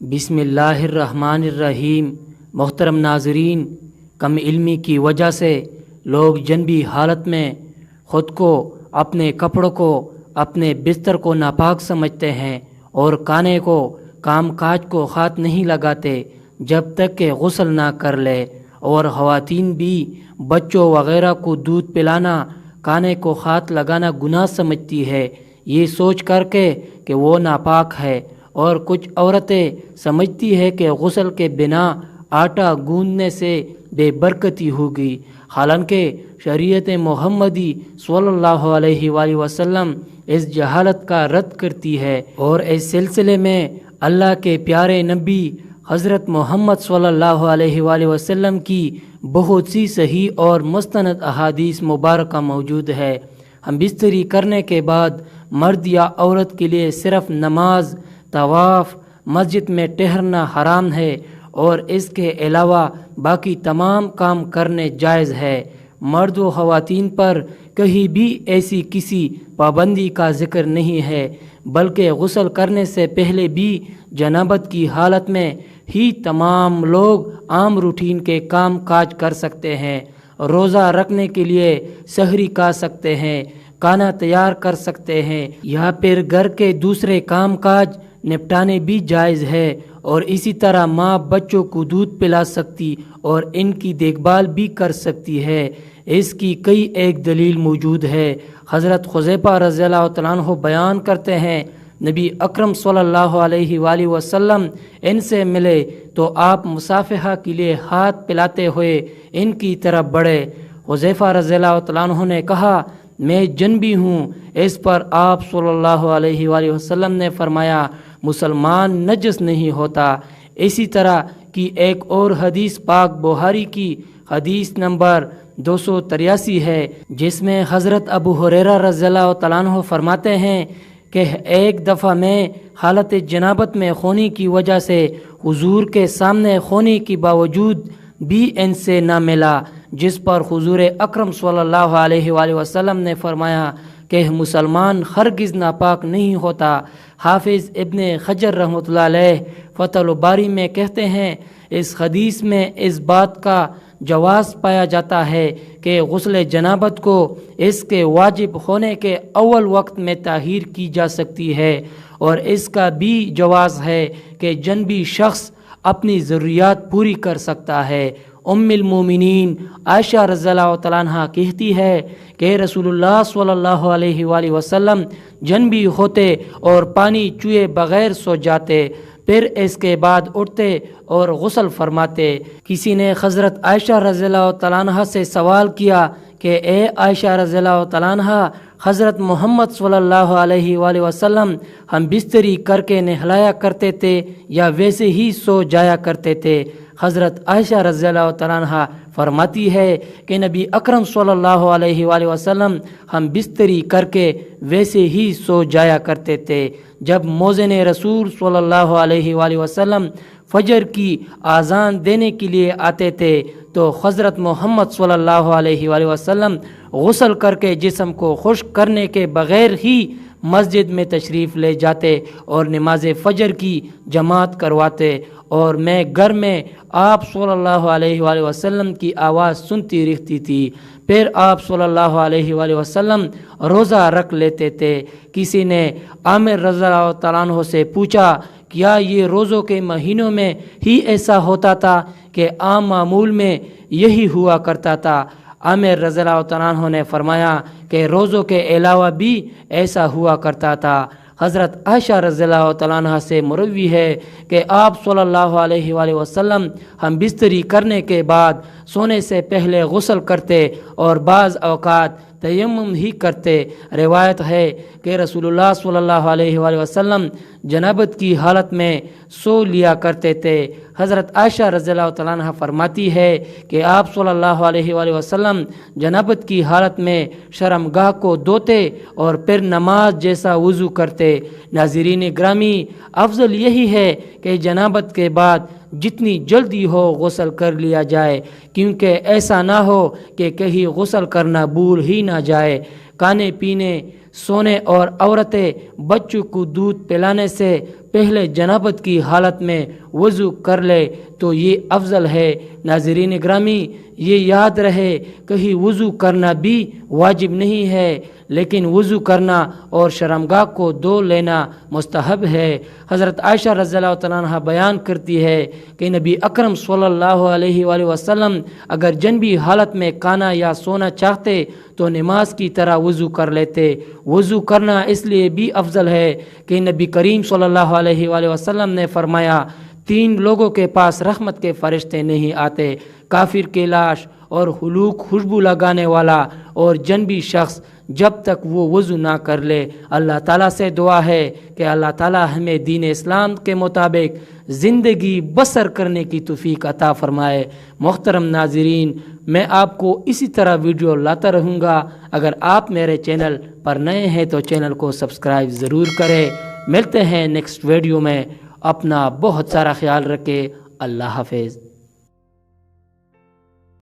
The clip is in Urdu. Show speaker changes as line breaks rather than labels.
بسم اللہ الرحمن الرحیم۔ محترم ناظرین، کم علمی کی وجہ سے لوگ جنبی حالت میں خود کو، اپنے کپڑوں کو، اپنے بستر کو ناپاک سمجھتے ہیں اور کھانے کو، کام کاج کو ہاتھ نہیں لگاتے جب تک کہ غسل نہ کر لے، اور خواتین بھی بچوں وغیرہ کو دودھ پلانا، کھانے کو ہاتھ لگانا گناہ سمجھتی ہے، یہ سوچ کر کے کہ وہ ناپاک ہے، اور کچھ عورتیں سمجھتی ہے کہ غسل کے بنا آٹا گوندنے سے بے برکتی ہوگی، حالانکہ شریعت محمدی صلی اللہ علیہ وآلہ وسلم اس جہالت کا رد کرتی ہے، اور اس سلسلے میں اللہ کے پیارے نبی حضرت محمد صلی اللہ علیہ وآلہ وسلم کی بہت سی صحیح اور مستند احادیث مبارکہ موجود ہے۔ ہم بستری کرنے کے بعد مرد یا عورت کے لیے صرف نماز، طواف، مسجد میں ٹہرنا حرام ہے، اور اس کے علاوہ باقی تمام کام کرنے جائز ہے۔ مرد و خواتین پر کہیں بھی ایسی کسی پابندی کا ذکر نہیں ہے، بلکہ غسل کرنے سے پہلے بھی جنابت کی حالت میں ہی تمام لوگ عام روٹین کے کام کاج کر سکتے ہیں، روزہ رکھنے کے لیے سحری کھا سکتے ہیں، کھانا تیار کر سکتے ہیں، یا پھر گھر کے دوسرے کام کاج نپٹانے بھی جائز ہے، اور اسی طرح ماں بچوں کو دودھ پلا سکتی اور ان کی دیکھ بھال بھی کر سکتی ہے۔ اس کی کئی ایک دلیل موجود ہے۔ حضرت حذیفہ رضی اللہ تعالیٰ عنہ بیان کرتے ہیں، نبی اکرم صلی اللہ علیہ وآلہ وسلم ان سے ملے تو آپ مصافحہ کے لیے ہاتھ پلاتے ہوئے ان کی طرف بڑھے۔ حذیفہ رضی اللہ تعالیٰ عنہ نے کہا، میں جنبی ہوں۔ اس پر آپ صلی اللہ علیہ وآلہ وسلم نے فرمایا، مسلمان نجس نہیں ہوتا۔ اسی طرح کی ایک اور حدیث پاک بخاری کی حدیث نمبر 283 ہے، جس میں حضرت ابو ہریرہ رضی اللہ تعالیٰ عنہ فرماتے ہیں کہ ایک دفعہ میں حالت جنابت میں خونی کی وجہ سے حضور کے سامنے خونی کے باوجود بھی ان سے نہ ملا، جس پر حضور اکرم صلی اللہ علیہ وآلہ وسلم نے فرمایا کہ مسلمان ہرگز ناپاک نہیں ہوتا۔ حافظ ابن حجر رحمۃ اللہ علیہ فتح الباری میں کہتے ہیں، اس حدیث میں اس بات کا جواز پایا جاتا ہے کہ غسل جنابت کو اس کے واجب ہونے کے اول وقت میں تاخیر کی جا سکتی ہے، اور اس کا بھی جواز ہے کہ جنبی شخص اپنی ضروریات پوری کر سکتا ہے۔ ام المومنین عائشہ رضی اللہ تعالیٰ عنہ کہتی ہے کہ رسول اللہ صلی اللہ علیہ وآلہ وسلم جنبی ہوتے اور پانی چوئے بغیر سو جاتے، پھر اس کے بعد اٹھتے اور غسل فرماتے۔ کسی نے حضرت عائشہ رضی اللہ تعالیٰ عنہ سے سوال کیا کہ اے عائشہ رضی اللہ تعالیٰ عنہ، حضرت محمد صلی اللہ علیہ وآلہ وسلم ہم بستری کر کے نہلایا کرتے تھے یا ویسے ہی سو جایا کرتے تھے؟ حضرت عائشہ رضی اللہ تعالیٰ عنہ فرماتی ہے کہ نبی اکرم صلی اللہ علیہ وآلہ وسلم ہم بستری کر کے ویسے ہی سو جایا کرتے تھے۔ جب مؤذن رسول صلی اللہ علیہ وآلہ وسلم فجر کی اذان دینے کے لیے آتے تھے تو حضرت محمد صلی اللہ علیہ وآلہ وسلم غسل کر کے جسم کو خشک کرنے کے بغیر ہی مسجد میں تشریف لے جاتے اور نماز فجر کی جماعت کرواتے، اور میں گھر میں آپ صلی اللہ علیہ وآلہ وسلم کی آواز سنتی رہتی تھی۔ پھر آپ صلی اللہ علیہ وآلہ وسلم روزہ رکھ لیتے تھے۔ کسی نے عامر رضی اللہ تعالیٰ عنہ سے پوچھا، کیا یہ روزوں کے مہینوں میں ہی ایسا ہوتا تھا کہ عام معمول میں یہی ہوا کرتا تھا؟ عامر رضی اللہ تعالیٰ عنہ نے فرمایا کہ روزوں کے علاوہ بھی ایسا ہوا کرتا تھا۔ حضرت عائشہ رضی اللہ تعالیٰ عنہ سے مروی ہے کہ آپ صلی اللہ علیہ وآلہ وسلم ہم بستری کرنے کے بعد سونے سے پہلے غسل کرتے اور بعض اوقات تیمم ہی کرتے۔ روایت ہے کہ رسول اللہ صلی اللہ علیہ وآلہ وسلم جنابت کی حالت میں سو لیا کرتے تھے۔ حضرت عائشہ رضی اللہ تعالیٰ عنہ فرماتی ہے کہ آپ صلی اللہ علیہ وآلہ وسلم جنابت کی حالت میں شرمگاہ کو دھوتے اور پھر نماز جیسا وضو کرتے۔ ناظرین گرامی، افضل یہی ہے کہ جنابت کے بعد جتنی جلدی ہو غسل کر لیا جائے، کیونکہ ایسا نہ ہو کہ کہیں غسل کرنا بھول ہی نہ جائے۔ کھانے پینے، سونے اور عورتیں بچوں کو دودھ پلانے سے پہلے جنابت کی حالت میں وضو کر لے تو یہ افضل ہے۔ ناظرین گرامی، یہ یاد رہے کہیں وضو کرنا بھی واجب نہیں ہے، لیکن وضو کرنا اور شرمگاہ کو دھو لینا مستحب ہے۔ حضرت عائشہ رضی اللہ تعالیٰ عنہ بیان کرتی ہے کہ نبی اکرم صلی اللہ علیہ وآلہ وسلم اگر جنبی حالت میں کھانا یا سونا چاہتے تو نماز کی طرح وضو کر لیتے۔ وضو کرنا اس لیے بھی افضل ہے کہ نبی کریم صلی اللہ علیہ وآلہ وسلم نے فرمایا، 3 لوگوں کے پاس رحمت کے فرشتے نہیں آتے، کافر کی لاش اور ہلوک خوشبو لگانے والا اور جنبی شخص، جب تک وہ وضو نہ کر لے۔ اللہ تعالیٰ سے دعا ہے کہ اللہ تعالیٰ ہمیں دین اسلام کے مطابق زندگی بسر کرنے کی توفیق عطا فرمائے۔ محترم ناظرین، میں آپ کو اسی طرح ویڈیو لاتا رہوں گا۔ اگر آپ میرے چینل پر نئے ہیں تو چینل کو سبسکرائب ضرور کریں۔ ملتے ہیں نیکسٹ ویڈیو میں۔ اپنا بہت سارا خیال رکھیں۔ اللہ حافظ۔